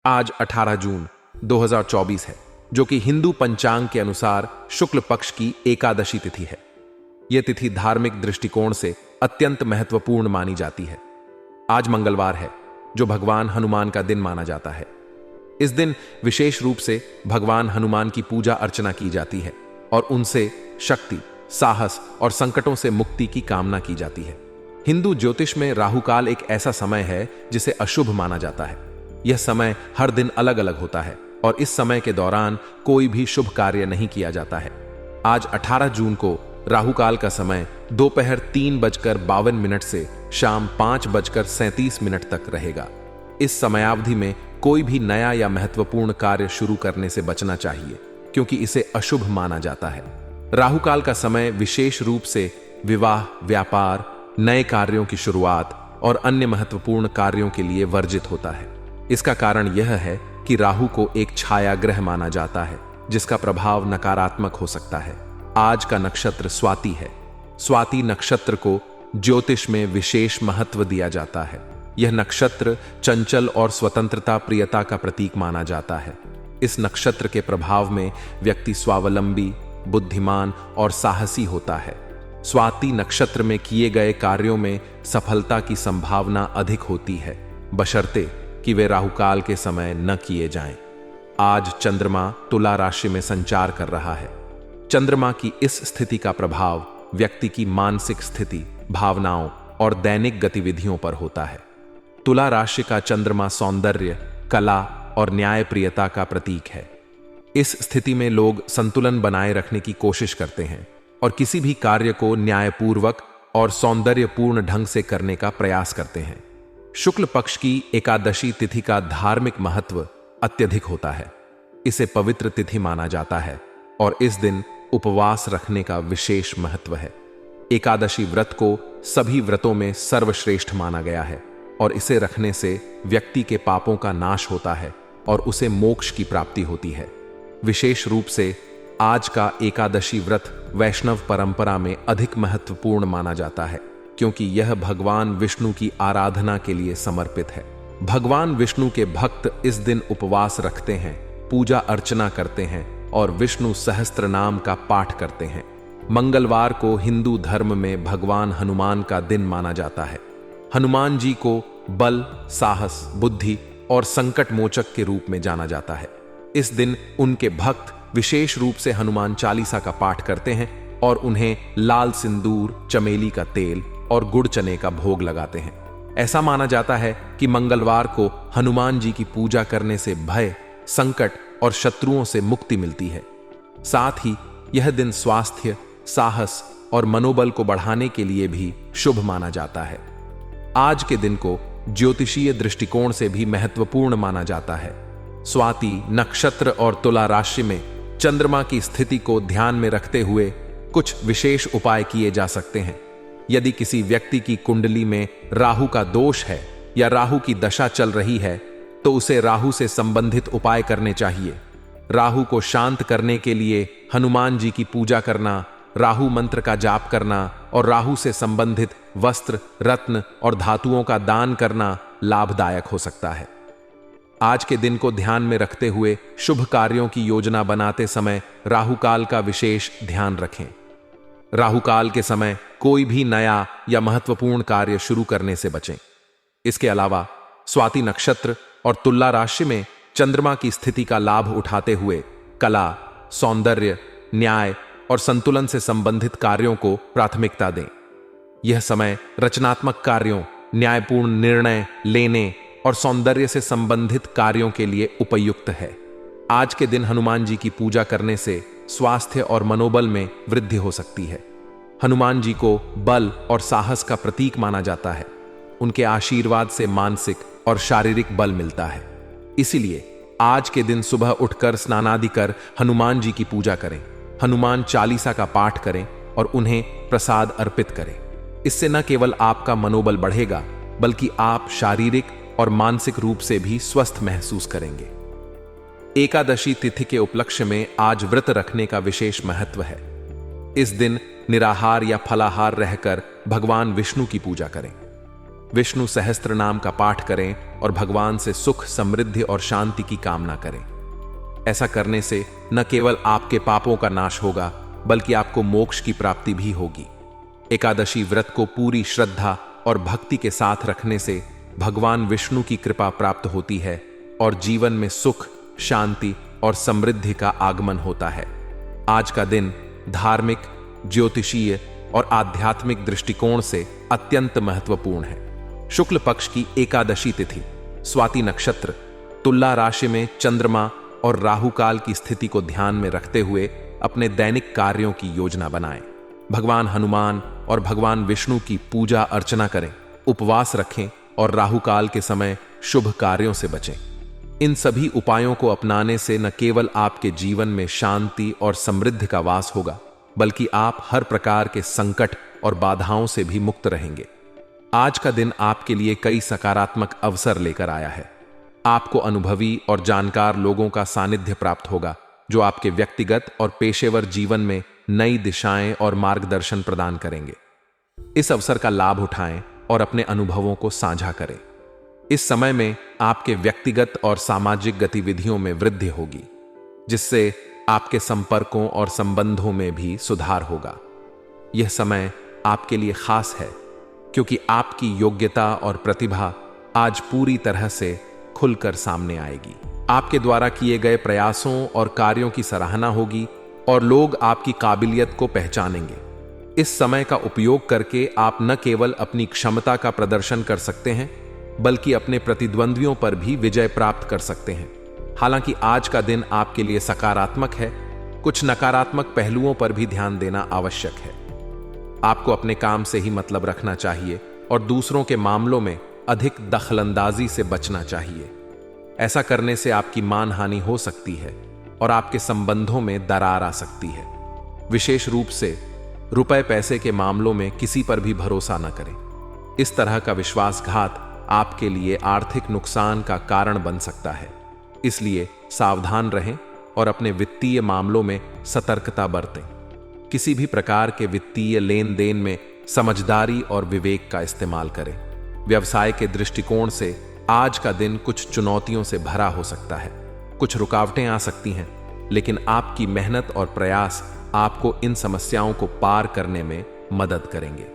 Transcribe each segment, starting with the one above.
आज 18 जून 2024 है, जो कि हिंदू पंचांग के अनुसार शुक्ल पक्ष की एकादशी तिथि है। यह तिथि धार्मिक दृष्टिकोण से अत्यंत महत्वपूर्ण मानी जाती है। आज मंगलवार है, जो भगवान हनुमान का दिन माना जाता है। इस दिन विशेष रूप से भगवान हनुमान की पूजा अर्चना की जाती है और उनसे शक्ति, साहस और संकटों से मुक्ति की कामना की जाती है। हिंदू ज्योतिष में राहुकाल एक ऐसा समय है जिसे अशुभ माना जाता है। यह समय हर दिन अलग अलग होता है और इस समय के दौरान कोई भी शुभ कार्य नहीं किया जाता है। आज 18 जून को राहुकाल का समय दोपहर 3:52 से शाम 5:37 तक रहेगा। इस समयावधि में कोई भी नया या महत्वपूर्ण कार्य शुरू करने से बचना चाहिए, क्योंकि इसे अशुभ माना जाता है। राहुकाल का समय विशेष रूप से विवाह, व्यापार, नए कार्यों की शुरुआत और अन्य महत्वपूर्ण कार्यों के लिए वर्जित होता है। इसका कारण यह है कि राहु को एक छाया ग्रह माना जाता है, जिसका प्रभाव नकारात्मक हो सकता है। आज का नक्षत्र स्वाति है। स्वाति नक्षत्र को ज्योतिष में विशेष महत्व दिया जाता है। यह नक्षत्र चंचल और स्वतंत्रता प्रियता का प्रतीक माना जाता है। इस नक्षत्र के प्रभाव में व्यक्ति स्वावलंबी, बुद्धिमान और साहसी होता है। स्वाति नक्षत्र में किए गए कार्यों में सफलता की संभावना अधिक होती है, बशर्ते कि वे राहुकाल के समय न किए जाएं। आज चंद्रमा तुला राशि में संचार कर रहा है। चंद्रमा की इस स्थिति का प्रभाव व्यक्ति की मानसिक स्थिति, भावनाओं और दैनिक गतिविधियों पर होता है। तुला राशि का चंद्रमा सौंदर्य, कला और न्यायप्रियता का प्रतीक है। इस स्थिति में लोग संतुलन बनाए रखने की कोशिश करते हैं और किसी भी कार्य को न्यायपूर्वक और सौंदर्यपूर्ण ढंग से करने का प्रयास करते हैं। शुक्ल पक्ष की एकादशी तिथि का धार्मिक महत्व अत्यधिक होता है। इसे पवित्र तिथि माना जाता है और इस दिन उपवास रखने का विशेष महत्व है। एकादशी व्रत को सभी व्रतों में सर्वश्रेष्ठ माना गया है और इसे रखने से व्यक्ति के पापों का नाश होता है और उसे मोक्ष की प्राप्ति होती है। विशेष रूप से आज का एकादशी व्रत वैष्णव परंपरा में अधिक महत्वपूर्ण माना जाता है, क्योंकि यह भगवान विष्णु की आराधना के लिए समर्पित है। भगवान विष्णु के भक्त इस दिन उपवास रखते हैं, पूजा अर्चना करते हैं और विष्णु सहस्त्र नाम का पाठ करते हैं। मंगलवार को हिंदू धर्म में भगवान हनुमान का दिन माना जाता है। हनुमान जी को बल, साहस, बुद्धि और संकट मोचक के रूप में जाना जाता है। इस दिन उनके भक्त विशेष रूप से हनुमान चालीसा का पाठ करते हैं और उन्हें लाल सिंदूर, चमेली का तेल और गुड़ चने का भोग लगाते हैं। ऐसा माना जाता है कि मंगलवार को हनुमान जी की पूजा करने से भय, संकट और शत्रुओं से मुक्ति मिलती है। साथ ही यह दिन स्वास्थ्य, साहस और मनोबल को बढ़ाने के लिए भी शुभ माना जाता है। आज के दिन को ज्योतिषीय दृष्टिकोण से भी महत्वपूर्ण माना जाता है। स्वाति नक्षत्र और तुला राशि में चंद्रमा की स्थिति को ध्यान में रखते हुए कुछ विशेष उपाय किए जा सकते हैं। यदि किसी व्यक्ति की कुंडली में राहु का दोष है या राहु की दशा चल रही है, तो उसे राहु से संबंधित उपाय करने चाहिए। राहु को शांत करने के लिए हनुमान जी की पूजा करना, राहु मंत्र का जाप करना और राहु से संबंधित वस्त्र, रत्न और धातुओं का दान करना लाभदायक हो सकता है। आज के दिन को ध्यान में रखते हुए शुभ कार्यों की योजना बनाते समय राहुकाल का विशेष ध्यान रखें। राहुकाल के समय कोई भी नया या महत्वपूर्ण कार्य शुरू करने से बचें। इसके अलावा स्वाति नक्षत्र और तुला राशि में चंद्रमा की स्थिति का लाभ उठाते हुए कला, सौंदर्य, न्याय और संतुलन से संबंधित कार्यों को प्राथमिकता दें। यह समय रचनात्मक कार्यों, न्यायपूर्ण निर्णय लेने और सौंदर्य से संबंधित कार्यों के लिए उपयुक्त है। आज के दिन हनुमान जी की पूजा करने से स्वास्थ्य और मनोबल में वृद्धि हो सकती है। हनुमान जी को बल और साहस का प्रतीक माना जाता है। उनके आशीर्वाद से मानसिक और शारीरिक बल मिलता है। इसीलिए आज के दिन सुबह उठकर स्नानादि कर हनुमान जी की पूजा करें, हनुमान चालीसा का पाठ करें और उन्हें प्रसाद अर्पित करें। इससे न केवल आपका मनोबल बढ़ेगा, बल्कि आप शारीरिक और मानसिक रूप से भी स्वस्थ महसूस करेंगे। एकादशी तिथि के उपलक्ष्य में आज व्रत रखने का विशेष महत्व है। इस दिन निराहार या फलाहार रहकर भगवान विष्णु की पूजा करें। विष्णु सहस्त्र नाम का पाठ करें और भगवान से सुख, समृद्धि और शांति की कामना करें। ऐसा करने से न केवल आपके पापों का नाश होगा, बल्कि आपको मोक्ष की प्राप्ति भी होगी। एकादशी व्रत को पूरी श्रद्धा और भक्ति के साथ रखने से भगवान विष्णु की कृपा प्राप्त होती है और जीवन में सुख, शांति और समृद्धि का आगमन होता है। आज का दिन धार्मिक, ज्योतिषीय और आध्यात्मिक दृष्टिकोण से अत्यंत महत्वपूर्ण है। शुक्ल पक्ष की एकादशी तिथि, स्वाति नक्षत्र, तुला राशि में चंद्रमा और राहु काल की स्थिति को ध्यान में रखते हुए अपने दैनिक कार्यों की योजना बनाएं। भगवान हनुमान और भगवान विष्णु की पूजा अर्चना करें, उपवास रखें और राहु काल के समय शुभ कार्यों से बचें। इन सभी उपायों को अपनाने से न केवल आपके जीवन में शांति और समृद्धि का वास होगा, बल्कि आप हर प्रकार के संकट और बाधाओं से भी मुक्त रहेंगे। आज का दिन आपके लिए कई सकारात्मक अवसर लेकर आया है। आपको अनुभवी और जानकार लोगों का सानिध्य प्राप्त होगा, जो आपके व्यक्तिगत और पेशेवर जीवन में नई दिशाएं और मार्गदर्शन प्रदान करेंगे। इस अवसर का लाभ उठाएं और अपने अनुभवों को साझा करें। इस समय में आपके व्यक्तिगत और सामाजिक गतिविधियों में वृद्धि होगी, जिससे आपके संपर्कों और संबंधों में भी सुधार होगा। यह समय आपके लिए खास है, क्योंकि आपकी योग्यता और प्रतिभा आज पूरी तरह से खुलकर सामने आएगी। आपके द्वारा किए गए प्रयासों और कार्यों की सराहना होगी और लोग आपकी काबिलियत को पहचानेंगे। इस समय का उपयोग करके आप न केवल अपनी क्षमता का प्रदर्शन कर सकते हैं, बल्कि अपने प्रतिद्वंद्वियों पर भी विजय प्राप्त कर सकते हैं। हालांकि आज का दिन आपके लिए सकारात्मक है, कुछ नकारात्मक पहलुओं पर भी ध्यान देना आवश्यक है। आपको अपने काम से ही मतलब रखना चाहिए और दूसरों के मामलों में अधिक दखलंदाजी से बचना चाहिए। ऐसा करने से आपकी मानहानि हो सकती है और आपके संबंधों में दरार आ सकती है। विशेष रूप से रुपए पैसे के मामलों में किसी पर भी भरोसा न करें। इस तरह का विश्वासघात आपके लिए आर्थिक नुकसान का कारण बन सकता है। इसलिए सावधान रहें और अपने वित्तीय मामलों में सतर्कता बरतें। किसी भी प्रकार के वित्तीय लेन देन में समझदारी और विवेक का इस्तेमाल करें। व्यवसाय के दृष्टिकोण से आज का दिन कुछ चुनौतियों से भरा हो सकता है। कुछ रुकावटें आ सकती हैं, लेकिन आपकी मेहनत और प्रयास आपको इन समस्याओं को पार करने में मदद करेंगे।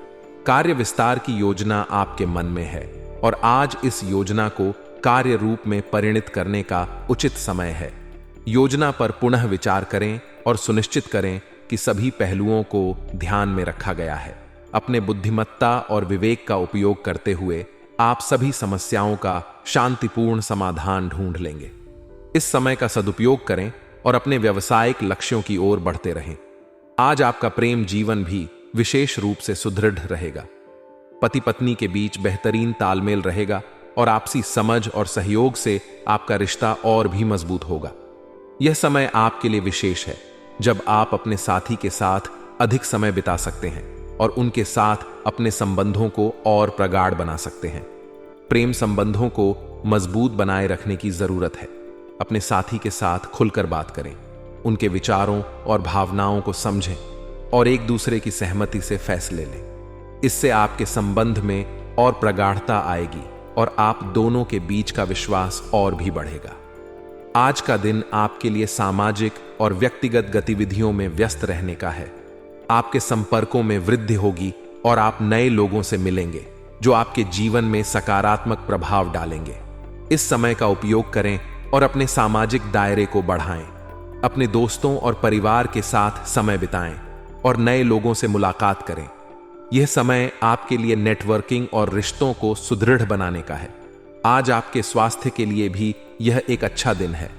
कार्य विस्तार की योजना आपके मन में है और आज इस योजना को कार्य रूप में परिणित करने का उचित समय है। योजना पर पुनः विचार करें और सुनिश्चित करें कि सभी पहलुओं को ध्यान में रखा गया है। अपने बुद्धिमत्ता और विवेक का उपयोग करते हुए आप सभी समस्याओं का शांतिपूर्ण समाधान ढूंढ लेंगे। इस समय का सदुपयोग करें और अपने व्यावसायिक लक्ष्यों की ओर बढ़ते रहें। आज आपका प्रेम जीवन भी विशेष रूप से सुदृढ़ रहेगा। पति पत्नी के बीच बेहतरीन तालमेल रहेगा और आपसी समझ और सहयोग से आपका रिश्ता और भी मजबूत होगा। यह समय आपके लिए विशेष है, जब आप अपने साथी के साथ अधिक समय बिता सकते हैं और उनके साथ अपने संबंधों को और प्रगाढ़ बना सकते हैं। प्रेम संबंधों को मजबूत बनाए रखने की जरूरत है। अपने साथी के साथ खुलकर बात करें, उनके विचारों और भावनाओं को समझें और एक दूसरे की सहमति से फैसले लें। इससे आपके संबंध में और प्रगाढ़ता आएगी और आप दोनों के बीच का विश्वास और भी बढ़ेगा। आज का दिन आपके लिए सामाजिक और व्यक्तिगत गतिविधियों में व्यस्त रहने का है। आपके संपर्कों में वृद्धि होगी और आप नए लोगों से मिलेंगे, जो आपके जीवन में सकारात्मक प्रभाव डालेंगे। इस समय का उपयोग करें और अपने सामाजिक दायरे को बढ़ाएं। अपने दोस्तों और परिवार के साथ समय बिताएं और नए लोगों से मुलाकात करें। यह समय आपके लिए नेटवर्किंग और रिश्तों को सुदृढ़ बनाने का है। आज आपके स्वास्थ्य के लिए भी यह एक अच्छा दिन है,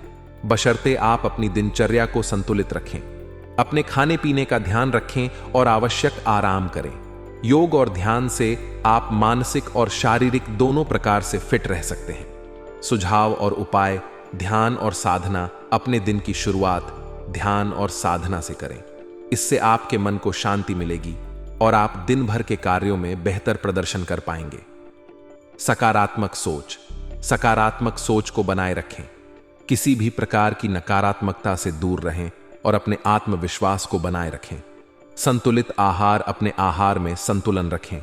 बशर्ते आप अपनी दिनचर्या को संतुलित रखें। अपने खाने पीने का ध्यान रखें और आवश्यक आराम करें। योग और ध्यान से आप मानसिक और शारीरिक दोनों प्रकार से फिट रह सकते हैं। सुझाव और उपाय: ध्यान और साधना। अपने दिन की शुरुआत ध्यान और साधना से करें। इससे आपके मन को शांति मिलेगी और आप दिन भर के कार्यों में बेहतर प्रदर्शन कर पाएंगे। सकारात्मक सोच। सकारात्मक सोच को बनाए रखें। किसी भी प्रकार की नकारात्मकता से दूर रहें और अपने आत्मविश्वास को बनाए रखें। संतुलित आहार। अपने आहार में संतुलन रखें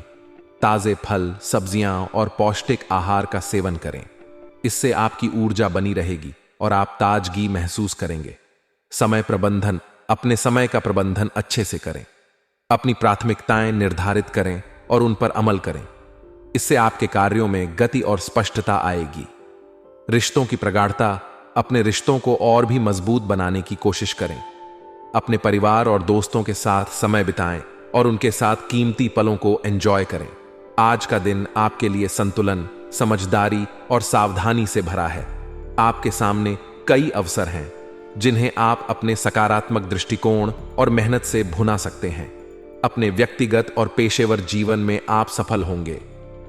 ताजे फल, सब्जियां और पौष्टिक आहार का सेवन करें। इससे आपकी ऊर्जा बनी रहेगी और आप ताजगी महसूस करेंगे। समय प्रबंधन, अपने समय का प्रबंधन अच्छे से करें। अपनी प्राथमिकताएं निर्धारित करें और उन पर अमल करें। इससे आपके कार्यों में गति और स्पष्टता आएगी। रिश्तों की प्रगाढ़ता, अपने रिश्तों को और भी मजबूत बनाने की कोशिश करें। अपने परिवार और दोस्तों के साथ समय बिताएं और उनके साथ कीमती पलों को एंजॉय करें। आज का दिन आपके लिए संतुलन, समझदारी और सावधानी से भरा है। आपके सामने कई अवसर हैं जिन्हें आप अपने सकारात्मक दृष्टिकोण और मेहनत से भुना सकते हैं। अपने व्यक्तिगत और पेशेवर जीवन में आप सफल होंगे,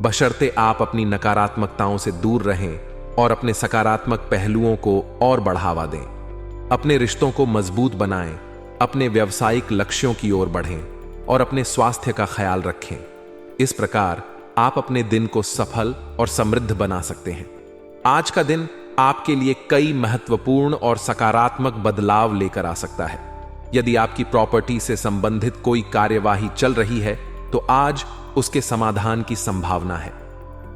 बशर्ते आप अपनी नकारात्मकताओं से दूर रहें और अपने सकारात्मक पहलुओं को और बढ़ावा दें। अपने रिश्तों को मजबूत बनाएं, अपने व्यावसायिक लक्ष्यों की ओर बढ़ें और अपने स्वास्थ्य का ख्याल रखें। इस प्रकार आप अपने दिन को सफल और समृद्ध बना सकते हैं। आज का दिन आपके लिए कई महत्वपूर्ण और सकारात्मक बदलाव लेकर आ सकता है। यदि आपकी प्रॉपर्टी से संबंधित कोई कार्यवाही चल रही है तो आज उसके समाधान की संभावना है।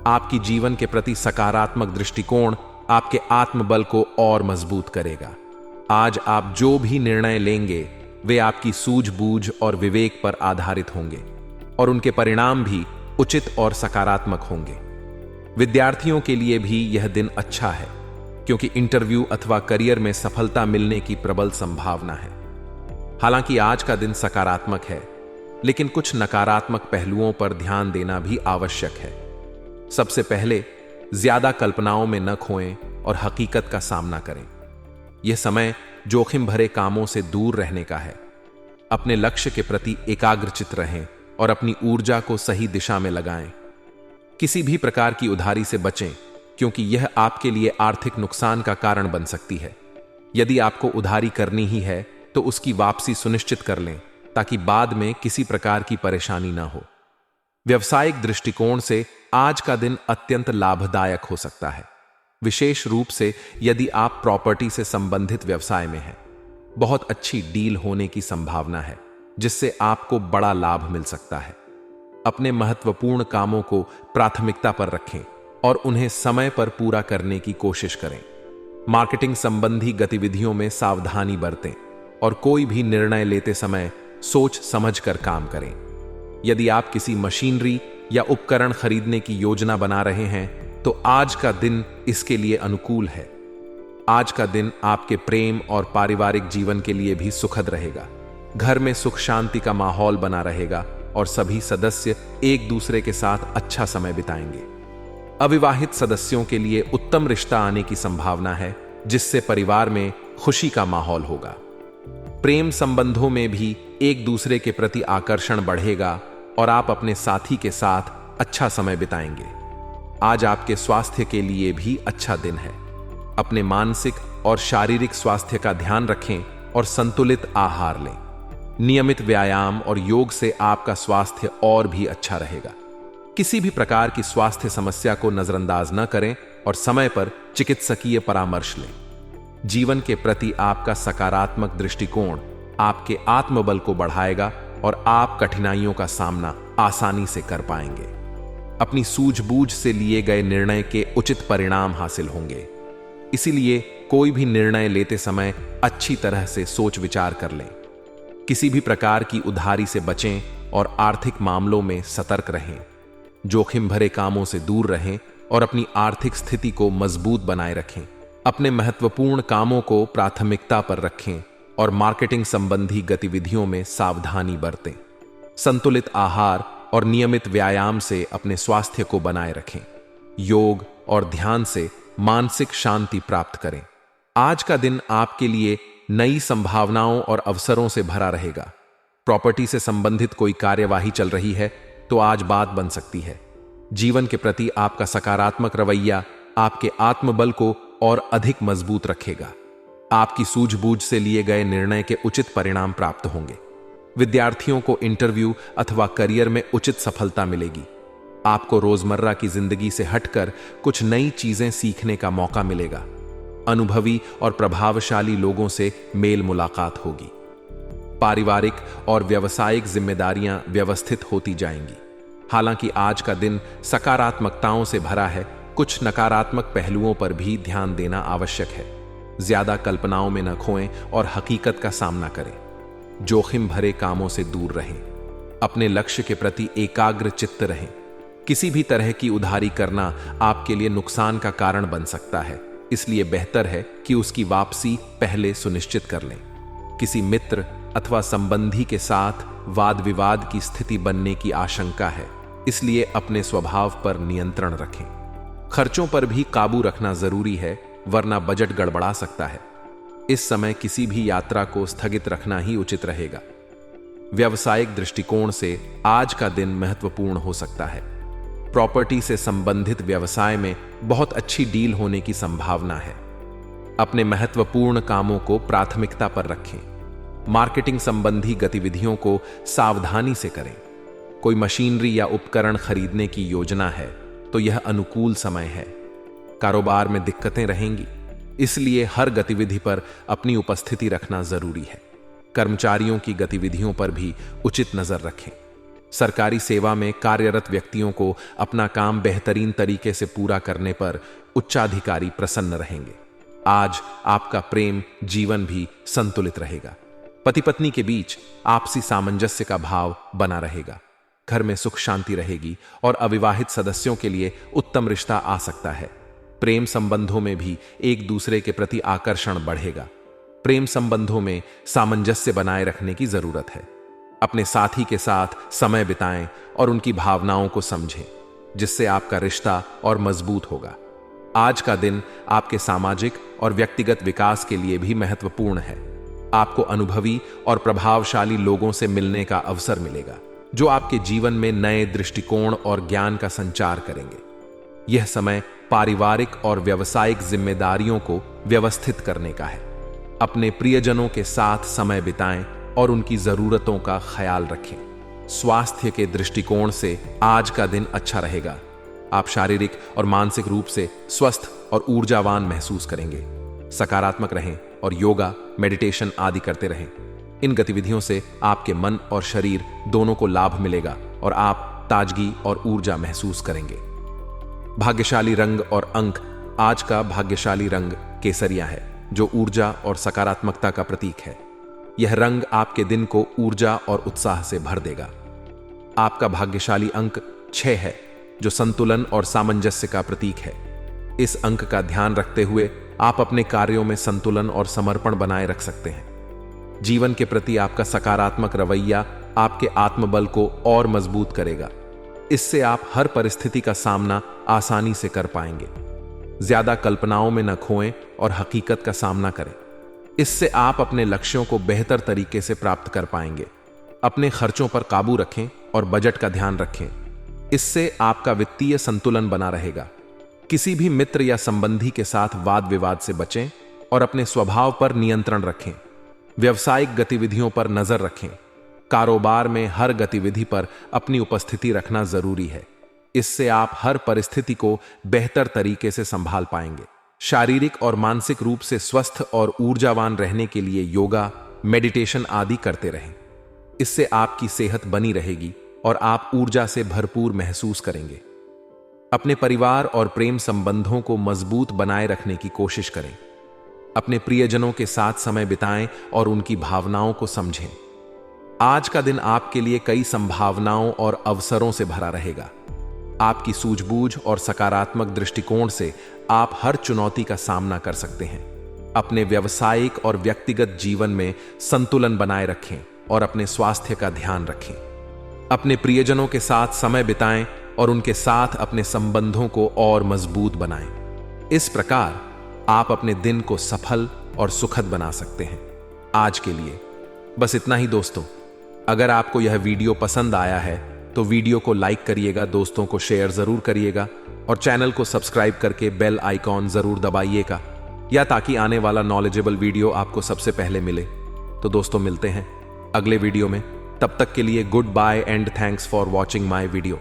आपकी जीवन के प्रति सकारात्मक दृष्टिकोण आपके आत्मबल को और मजबूत करेगा। आज आप जो भी निर्णय लेंगे वे आपकी सूझबूझ और विवेक पर आधारित होंगे और उनके परिणाम भी उचित और सकारात्मक होंगे। विद्यार्थियों के लिए भी यह दिन अच्छा है क्योंकि इंटरव्यू अथवा करियर में सफलता मिलने की प्रबल संभावना है। हालांकि आज का दिन सकारात्मक है, लेकिन कुछ नकारात्मक पहलुओं पर ध्यान देना भी आवश्यक है। सबसे पहले, ज्यादा कल्पनाओं में न खोएं और हकीकत का सामना करें। यह समय जोखिम भरे कामों से दूर रहने का है। अपने लक्ष्य के प्रति एकाग्रचित रहें और अपनी ऊर्जा को सही दिशा में लगाएं। किसी भी प्रकार की उधारी से बचें क्योंकि यह आपके लिए आर्थिक नुकसान का कारण बन सकती है। यदि आपको उधारी करनी ही है तो उसकी वापसी सुनिश्चित कर लें ताकि बाद में किसी प्रकार की परेशानी ना हो। व्यवसायिक दृष्टिकोण से आज का दिन अत्यंत लाभदायक हो सकता है, विशेष रूप से यदि आप प्रॉपर्टी से संबंधित व्यवसाय में हैं। बहुत अच्छी डील होने की संभावना है जिससे आपको बड़ा लाभ मिल सकता है। अपने महत्वपूर्ण कामों को प्राथमिकता पर रखें और उन्हें समय पर पूरा करने की कोशिश करें। मार्केटिंग संबंधी गतिविधियों में सावधानी बरतें और कोई भी निर्णय लेते समय सोच समझकर काम करें। यदि आप किसी मशीनरी या उपकरण खरीदने की योजना बना रहे हैं तो आज का दिन इसके लिए अनुकूल है। आज का दिन आपके प्रेम और पारिवारिक जीवन के लिए भी सुखद रहेगा। घर में सुख शांति का माहौल बना रहेगा और सभी सदस्य एक दूसरे के साथ अच्छा समय बिताएंगे। अविवाहित सदस्यों के लिए उत्तम रिश्ता आने की संभावना है जिससे परिवार में खुशी का माहौल होगा। प्रेम संबंधों में भी एक दूसरे के प्रति आकर्षण बढ़ेगा और आप अपने साथी के साथ अच्छा समय बिताएंगे। आज आपके स्वास्थ्य के लिए भी अच्छा दिन है। अपने मानसिक और शारीरिक स्वास्थ्य का ध्यान रखें और संतुलित आहार लें। नियमित व्यायाम और योग से आपका स्वास्थ्य और भी अच्छा रहेगा। किसी भी प्रकार की स्वास्थ्य समस्या को नजरअंदाज न करें और समय पर चिकित्सकीय परामर्श लें। जीवन के प्रति आपका सकारात्मक दृष्टिकोण आपके आत्मबल को बढ़ाएगा और आप कठिनाइयों का सामना आसानी से कर पाएंगे। अपनी सूझबूझ से लिए गए निर्णय के उचित परिणाम हासिल होंगे। इसीलिए कोई भी निर्णय लेते समय अच्छी तरह से सोच विचार कर लें। किसी भी प्रकार की उधारी से बचें और आर्थिक मामलों में सतर्क रहें। जोखिम भरे कामों से दूर रहें और अपनी आर्थिक स्थिति को मजबूत बनाए रखें। अपने महत्वपूर्ण कामों को प्राथमिकता पर रखें और मार्केटिंग संबंधी गतिविधियों में सावधानी बरतें। संतुलित आहार और नियमित व्यायाम से अपने स्वास्थ्य को बनाए रखें। योग और ध्यान से मानसिक शांति प्राप्त करें। आज का दिन आपके लिए नई संभावनाओं और अवसरों से भरा रहेगा। प्रॉपर्टी से संबंधित कोई कार्यवाही चल रही है तो आज बात बन सकती है। जीवन के प्रति आपका सकारात्मक रवैया आपके आत्मबल को और अधिक मजबूत रखेगा। आपकी सूझबूझ से लिए गए निर्णय के उचित परिणाम प्राप्त होंगे। विद्यार्थियों को इंटरव्यू अथवा करियर में उचित सफलता मिलेगी। आपको रोजमर्रा की जिंदगी से हटकर कुछ नई चीजें सीखने का मौका मिलेगा। अनुभवी और प्रभावशाली लोगों से मेल मुलाकात होगी। पारिवारिक और व्यावसायिक जिम्मेदारियां व्यवस्थित होती जाएंगी। हालांकि आज का दिन सकारात्मकताओं से भरा है, कुछ नकारात्मक पहलुओं पर भी ध्यान देना आवश्यक है। ज्यादा कल्पनाओं में न खोएं और हकीकत का सामना करें। जोखिम भरे कामों से दूर रहें। अपने लक्ष्य के प्रति एकाग्र चित्त रहें। किसी भी तरह की उधारी करना आपके लिए नुकसान का कारण बन सकता है, इसलिए बेहतर है कि उसकी वापसी पहले सुनिश्चित कर लें। किसी मित्र अथवा संबंधी के साथ वाद विवाद की स्थिति बनने की आशंका है, इसलिए अपने स्वभाव पर नियंत्रण रखें। खर्चों पर भी काबू रखना जरूरी है, वरना बजट गड़बड़ा सकता है। इस समय किसी भी यात्रा को स्थगित रखना ही उचित रहेगा। व्यावसायिक दृष्टिकोण से आज का दिन महत्वपूर्ण हो सकता है। प्रॉपर्टी से संबंधित व्यवसाय में बहुत अच्छी डील होने की संभावना है। अपने महत्वपूर्ण कामों को प्राथमिकता पर रखें। मार्केटिंग संबंधी गतिविधियों को सावधानी से करें। कोई मशीनरी या उपकरण खरीदने की योजना है तो यह अनुकूल समय है। कारोबार में दिक्कतें रहेंगी, इसलिए हर गतिविधि पर अपनी उपस्थिति रखना जरूरी है। कर्मचारियों की गतिविधियों पर भी उचित नजर रखें। सरकारी सेवा में कार्यरत व्यक्तियों को अपना काम बेहतरीन तरीके से पूरा करने पर उच्चाधिकारी प्रसन्न रहेंगे। आज आपका प्रेम जीवन भी संतुलित रहेगा। पति पत्नी के बीच आपसी सामंजस्य का भाव बना रहेगा। घर में सुख शांति रहेगी और अविवाहित सदस्यों के लिए उत्तम रिश्ता आ सकता है। प्रेम संबंधों में भी एक दूसरे के प्रति आकर्षण बढ़ेगा। प्रेम संबंधों में सामंजस्य बनाए रखने की जरूरत है। अपने साथी के साथ समय बिताएं और उनकी भावनाओं को समझें, जिससे आपका रिश्ता और मजबूत होगा। आज का दिन आपके सामाजिक और व्यक्तिगत विकास के लिए भी महत्वपूर्ण है। आपको अनुभवी और प्रभावशाली लोगों से मिलने का अवसर मिलेगा, जो आपके जीवन में नए दृष्टिकोण और ज्ञान का संचार करेंगे। यह समय पारिवारिक और व्यावसायिक जिम्मेदारियों को व्यवस्थित करने का है। अपने प्रियजनों के साथ समय बिताएं और उनकी जरूरतों का ख्याल रखें। स्वास्थ्य के दृष्टिकोण से आज का दिन अच्छा रहेगा। आप शारीरिक और मानसिक रूप से स्वस्थ और ऊर्जावान महसूस करेंगे। सकारात्मक रहें और योगा, मेडिटेशन आदि करते रहें। इन गतिविधियों से आपके मन और शरीर दोनों को लाभ मिलेगा और आप ताजगी और ऊर्जा महसूस करेंगे। भाग्यशाली रंग और अंक। आज का भाग्यशाली रंग केसरिया है, जो ऊर्जा और सकारात्मकता का प्रतीक है। यह रंग आपके दिन को ऊर्जा और उत्साह से भर देगा। आपका भाग्यशाली अंक 6 है, जो संतुलन और सामंजस्य का प्रतीक है। इस अंक का ध्यान रखते हुए आप अपने कार्यों में संतुलन और समर्पण बनाए रख सकते हैं। जीवन के प्रति आपका सकारात्मक रवैया आपके आत्मबल को और मजबूत करेगा। इससे आप हर परिस्थिति का सामना आसानी से कर पाएंगे। ज्यादा कल्पनाओं में न खोएं और हकीकत का सामना करें। इससे आप अपने लक्ष्यों को बेहतर तरीके से प्राप्त कर पाएंगे। अपने खर्चों पर काबू रखें और बजट का ध्यान रखें। इससे आपका वित्तीय संतुलन बना रहेगा। किसी भी मित्र या संबंधी के साथ वाद विवाद से बचें और अपने स्वभाव पर नियंत्रण रखें। व्यावसायिक गतिविधियों पर नजर रखें। कारोबार में हर गतिविधि पर अपनी उपस्थिति रखना जरूरी है। इससे आप हर परिस्थिति को बेहतर तरीके से संभाल पाएंगे। शारीरिक और मानसिक रूप से स्वस्थ और ऊर्जावान रहने के लिए योगा, मेडिटेशन आदि करते रहें। इससे आपकी सेहत बनी रहेगी और आप ऊर्जा से भरपूर महसूस करेंगे। अपने परिवार और प्रेम संबंधों को मजबूत बनाए रखने की कोशिश करें। अपने प्रियजनों के साथ समय बिताएं और उनकी भावनाओं को समझें। आज का दिन आपके लिए कई संभावनाओं और अवसरों से भरा रहेगा। आपकी सूझबूझ और सकारात्मक दृष्टिकोण से आप हर चुनौती का सामना कर सकते हैं। अपने व्यावसायिक और व्यक्तिगत जीवन में संतुलन बनाए रखें और अपने स्वास्थ्य का ध्यान रखें। अपने प्रियजनों के साथ समय बिताएं और उनके साथ अपने संबंधों को और मजबूत बनाएं। इस प्रकार आप अपने दिन को सफल और सुखद बना सकते हैं। आज के लिए बस इतना ही दोस्तों। अगर आपको यह वीडियो पसंद आया है तो वीडियो को लाइक करिएगा, दोस्तों को शेयर जरूर करिएगा और चैनल को सब्सक्राइब करके बेल आइकॉन जरूर दबाइएगा, या ताकि आने वाला नॉलेजेबल वीडियो आपको सबसे पहले मिले। तो दोस्तों मिलते हैं अगले वीडियो में। तब तक के लिए good bye and thanks for watching my video.